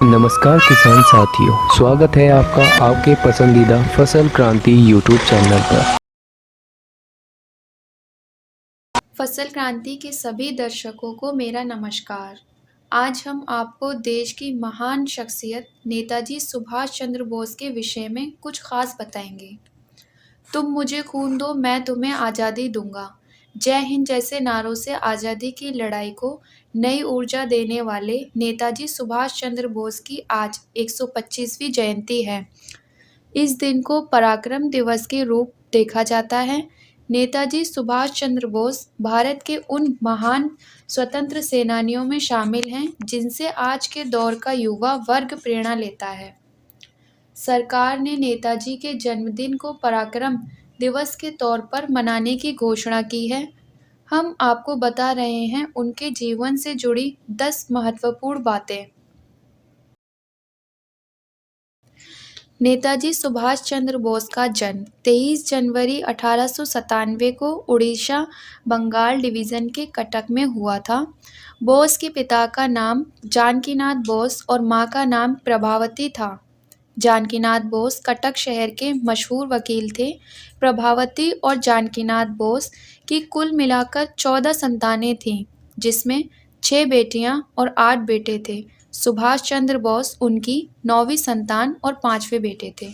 नमस्कार किसान साथियों, स्वागत है आपका आपके पसंदीदा फसल क्रांति यूट्यूब चैनल पर। फसल क्रांति के सभी दर्शकों को मेरा नमस्कार। आज हम आपको देश की महान शख्सियत नेताजी सुभाष चंद्र बोस के विषय में कुछ खास बताएंगे। तुम मुझे खून दो, मैं तुम्हें आज़ादी दूंगा। जय हिंद जैसे नारों से आज़ादी की लड़ाई को नई ऊर्जा देने वाले नेताजी सुभाष चंद्र बोस की आज 125वीं जयंती है। इस दिन को पराक्रम दिवस के रूप देखा जाता है। नेताजी सुभाष चंद्र बोस भारत के उन महान स्वतंत्र सेनानियों में शामिल हैं जिनसे आज के दौर का युवा वर्ग प्रेरणा लेता है। सरकार ने नेताजी के जन्मदिन को पराक्रम दिवस के तौर पर मनाने की घोषणा की है। हम आपको बता रहे हैं उनके जीवन से जुड़ी 10 महत्वपूर्ण बातें। नेताजी सुभाष चंद्र बोस का जन्म 23 जनवरी 1897 को उड़ीसा बंगाल डिवीज़न के कटक में हुआ था। बोस के पिता का नाम जानकीनाथ बोस और मां का नाम प्रभावती था। जानकीनाथ बोस कटक शहर के मशहूर वकील थे। प्रभावती और जानकीनाथ बोस की कुल मिलाकर 14 संतानें थीं, जिसमें 6 बेटियां और 8 बेटे थे। सुभाष चंद्र बोस उनकी 9वीं संतान और 5वें बेटे थे।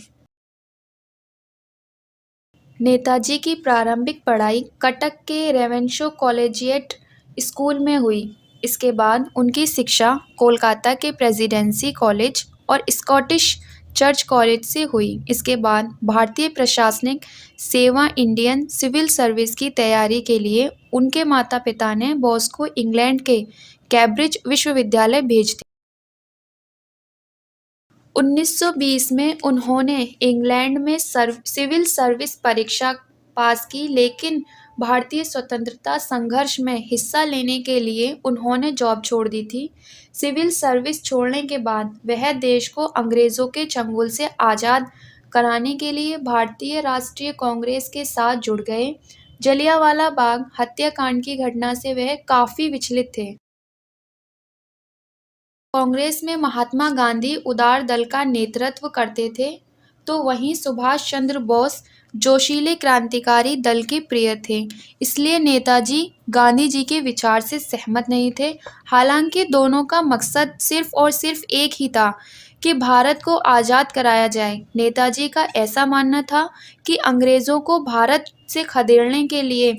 नेताजी की प्रारंभिक पढ़ाई कटक के रेवेन्शा कॉलेजिएट स्कूल में हुई। इसके बाद उनकी शिक्षा कोलकाता के प्रेसिडेंसी कॉलेज और स्कॉटिश चर्च कॉलेज से हुई। इसके बाद भारतीय प्रशासनिक सेवा इंडियन सिविल सर्विस की तैयारी के लिए उनके माता-पिता ने बोस को इंग्लैंड के कैम्ब्रिज विश्वविद्यालय भेज दिया। 1920 में उन्होंने इंग्लैंड में सिविल सर्विस परीक्षा पास की, लेकिन भारतीय स्वतंत्रता संघर्ष में हिस्सा लेने के लिए उन्होंने जॉब छोड़ दी थी। सिविल सर्विस छोड़ने के बाद वह देश को अंग्रेज़ों के चंगुल से आज़ाद कराने के लिए भारतीय राष्ट्रीय कांग्रेस के साथ जुड़ गए। जलियांवाला बाग हत्याकांड की घटना से वह काफ़ी विचलित थे। कांग्रेस में महात्मा गांधी उदार दल का नेतृत्व करते थे, तो वहीं सुभाष चंद्र बोस जोशीले क्रांतिकारी दल के प्रिय थे। इसलिए नेताजी गांधी जी के विचार से सहमत नहीं थे। हालांकि दोनों का मकसद सिर्फ और सिर्फ एक ही था कि भारत को आज़ाद कराया जाए। नेताजी का ऐसा मानना था कि अंग्रेज़ों को भारत से खदेड़ने के लिए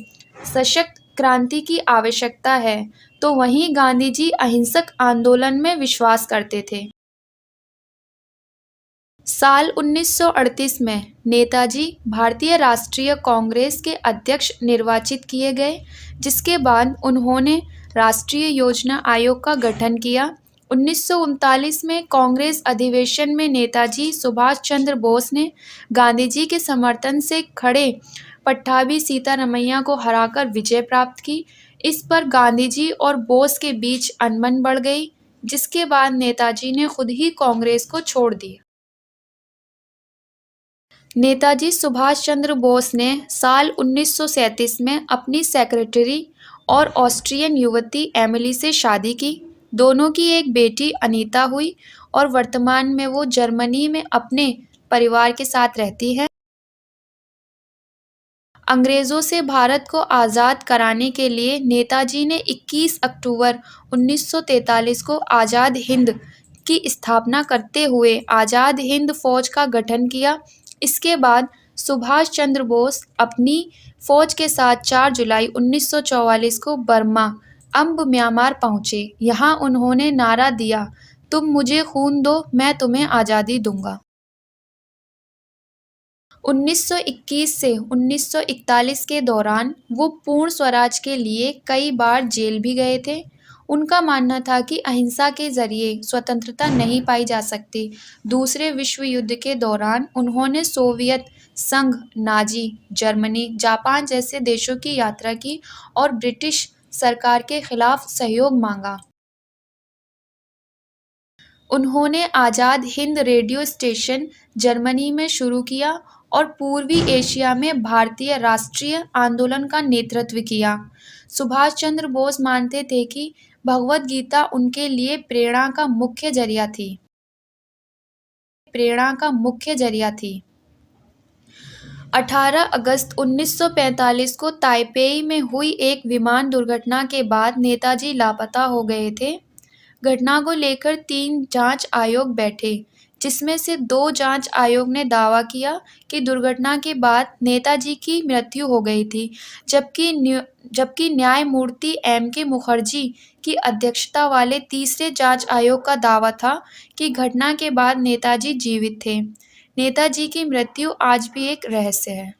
सशक्त क्रांति की आवश्यकता है, तो वहीं गांधी जी अहिंसक आंदोलन में विश्वास करते थे। साल 1938 में नेताजी भारतीय राष्ट्रीय कांग्रेस के अध्यक्ष निर्वाचित किए गए, जिसके बाद उन्होंने राष्ट्रीय योजना आयोग का गठन किया। 1939 में कांग्रेस अधिवेशन में नेताजी सुभाष चंद्र बोस ने गांधी जी के समर्थन से खड़े पट्टाभी सीतारमैया को हराकर विजय प्राप्त की। इस पर गांधी जी और बोस के बीच अनबन बढ़ गई, जिसके बाद नेताजी ने खुद ही कांग्रेस को छोड़ दिया। नेताजी सुभाष चंद्र बोस ने साल 1937 में अपनी सेक्रेटरी और ऑस्ट्रियन युवती एमिली से शादी की। दोनों की एक बेटी अनीता हुई और वर्तमान में वो जर्मनी में अपने परिवार के साथ रहती है। अंग्रेज़ों से भारत को आज़ाद कराने के लिए नेताजी ने 21 अक्टूबर 1943 को आज़ाद हिंद की स्थापना करते हुए आज़ाद हिंद फौज का गठन किया। इसके बाद सुभाष चंद्र बोस अपनी फौज के साथ 4 जुलाई 1944 को बर्मा अब म्यांमार पहुंचे। यहाँ उन्होंने नारा दिया, तुम मुझे खून दो, मैं तुम्हें आज़ादी दूंगा। 1921 से 1941 के दौरान वो पूर्ण स्वराज के लिए कई बार जेल भी गए थे। उनका मानना था कि अहिंसा के जरिए स्वतंत्रता नहीं पाई जा सकती। दूसरे विश्व युद्ध के दौरान उन्होंने सोवियत संघ, नाजी जर्मनी, जापान जैसे देशों की यात्रा की और ब्रिटिश सरकार के खिलाफ सहयोग मांगा। उन्होंने Azad Hind radio station Germany में शुरू किया और पूर्वी एशिया में भारतीय राष्ट्रीय आंदोलन का नेतृत्व किया। सुभाष चंद्र बोस मानते थे कि भगवद गीता उनके लिए प्रेरणा का मुख्य जरिया थी। प्रेरणा का मुख्य जरिया थी। 18 अगस्त 1945 को ताइपेई में हुई एक विमान दुर्घटना के बाद नेताजी लापता हो गए थे। घटना को लेकर 3 जांच आयोग बैठे, जिसमें से 2 जांच आयोग ने दावा किया कि दुर्घटना के बाद नेताजी की मृत्यु हो गई थी, जबकि न्यायमूर्ति एम.के. मुखर्जी की अध्यक्षता वाले तीसरे जांच आयोग का दावा था कि घटना के बाद नेताजी जीवित थे। नेताजी की मृत्यु आज भी एक रहस्य है।